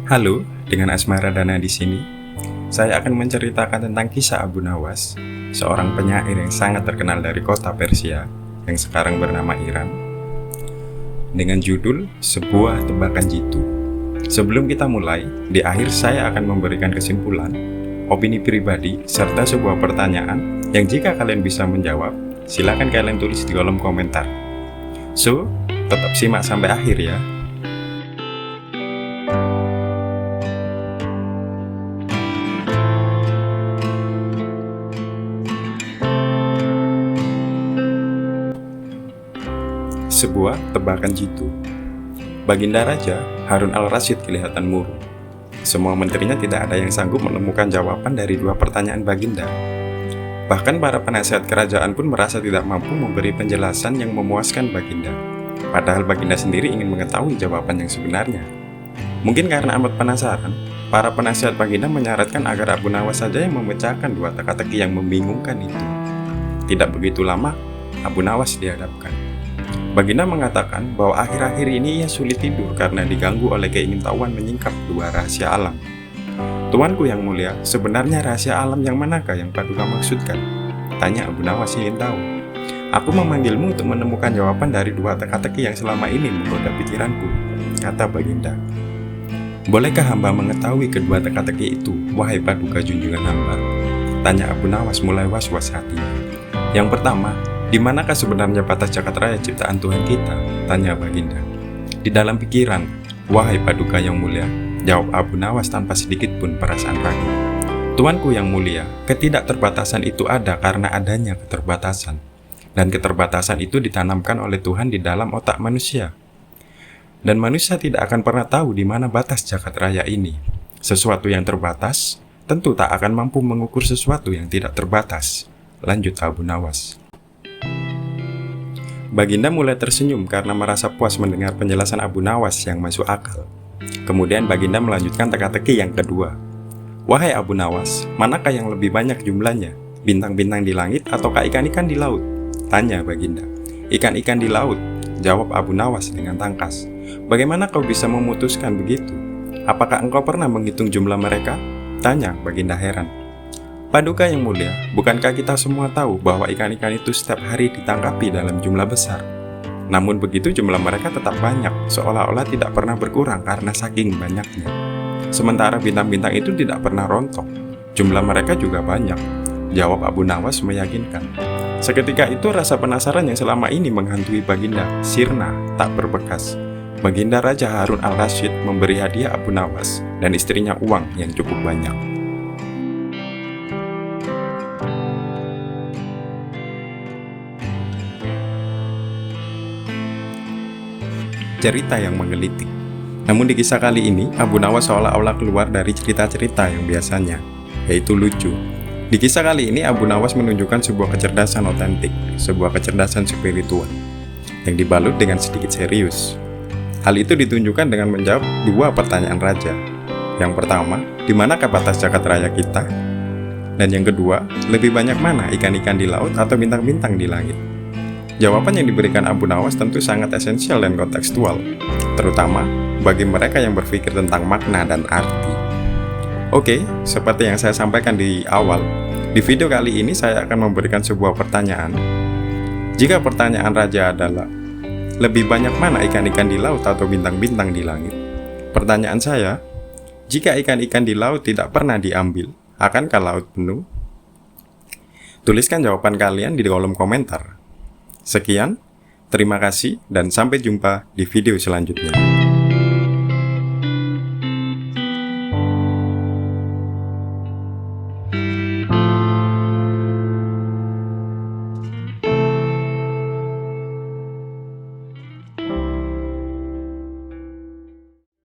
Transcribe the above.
Halo, dengan Asmara Dana di sini. Saya akan menceritakan tentang kisah Abu Nawas, seorang penyair yang sangat terkenal dari kota Persia yang sekarang bernama Iran, dengan judul Sebuah Tebakan Jitu. Sebelum kita mulai, di akhir saya akan memberikan kesimpulan, opini pribadi, serta sebuah pertanyaan yang jika kalian bisa menjawab, silakan kalian tulis di kolom komentar. So, tetap simak sampai akhir ya. Sebuah tebakan jitu. Baginda Raja Harun al-Rasyid kelihatan murung. Semua menterinya tidak ada yang sanggup menemukan jawaban dari dua pertanyaan Baginda. Bahkan para penasihat kerajaan pun merasa tidak mampu memberi penjelasan yang memuaskan Baginda. Padahal Baginda sendiri ingin mengetahui jawaban yang sebenarnya. Mungkin karena amat penasaran, para penasihat Baginda menyarankan agar Abu Nawas saja yang memecahkan dua teka-teki yang membingungkan itu. Tidak begitu lama, Abu Nawas dihadapkan. Baginda mengatakan bahwa akhir-akhir ini ia sulit tidur karena diganggu oleh keingintahuan menyingkap dua rahasia alam. Tuanku yang mulia, sebenarnya rahasia alam yang manakah yang Paduka maksudkan? Tanya Abu Nawas ingin tahu. Aku memanggilmu untuk menemukan jawaban dari dua teka-teki yang selama ini menggoda pikiranku, kata Baginda. Bolehkah hamba mengetahui kedua teka-teki itu, wahai Paduka junjungan hamba? Tanya Abu Nawas mulai was-was hatinya. Yang pertama, di manakah sebenarnya batas jagat raya ciptaan Tuhan kita? Tanya Baginda. Di dalam pikiran, wahai Paduka yang mulia, jawab Abu Nawas tanpa sedikit pun perasaan ragu. Tuanku yang mulia, ketidakterbatasan itu ada karena adanya keterbatasan. Dan keterbatasan itu ditanamkan oleh Tuhan di dalam otak manusia. Dan manusia tidak akan pernah tahu di mana batas jagat raya ini. Sesuatu yang terbatas, tentu tak akan mampu mengukur sesuatu yang tidak terbatas. Lanjut Abu Nawas. Baginda mulai tersenyum karena merasa puas mendengar penjelasan Abu Nawas yang masuk akal. Kemudian Baginda melanjutkan teka-teki yang kedua. Wahai Abu Nawas, manakah yang lebih banyak jumlahnya? Bintang-bintang di langit ataukah ikan-ikan di laut? Tanya Baginda. Ikan-ikan di laut, jawab Abu Nawas dengan tangkas. Bagaimana kau bisa memutuskan begitu? Apakah engkau pernah menghitung jumlah mereka? Tanya Baginda heran. Paduka yang mulia, bukankah kita semua tahu bahwa ikan-ikan itu setiap hari ditangkapi dalam jumlah besar? Namun begitu jumlah mereka tetap banyak, seolah-olah tidak pernah berkurang karena saking banyaknya. Sementara bintang-bintang itu tidak pernah rontok, jumlah mereka juga banyak, jawab Abu Nawas meyakinkan. Seketika itu rasa penasaran yang selama ini menghantui Baginda sirna tak berbekas. Baginda Raja Harun al-Rasyid memberi hadiah Abu Nawas dan istrinya uang yang cukup banyak. Cerita yang menggelitik. Namun di kisah kali ini, Abu Nawas seolah-olah keluar dari cerita-cerita yang biasanya, yaitu lucu. Di kisah kali ini, Abu Nawas menunjukkan sebuah kecerdasan otentik, sebuah kecerdasan spiritual, yang dibalut dengan sedikit serius. Hal itu ditunjukkan dengan menjawab dua pertanyaan raja. Yang pertama, di manakah batas jagat raya kita? Dan yang kedua, lebih banyak mana ikan-ikan di laut atau bintang-bintang di langit? Jawaban yang diberikan Abu Nawas tentu sangat esensial dan kontekstual, terutama bagi mereka yang berpikir tentang makna dan arti. Oke, seperti yang saya sampaikan di awal, di video kali ini saya akan memberikan sebuah pertanyaan. Jika pertanyaan raja adalah, lebih banyak mana ikan-ikan di laut atau bintang-bintang di langit? Pertanyaan saya, jika ikan-ikan di laut tidak pernah diambil, akankah laut penuh? Tuliskan jawaban kalian di kolom komentar. Sekian, terima kasih dan sampai jumpa di video selanjutnya.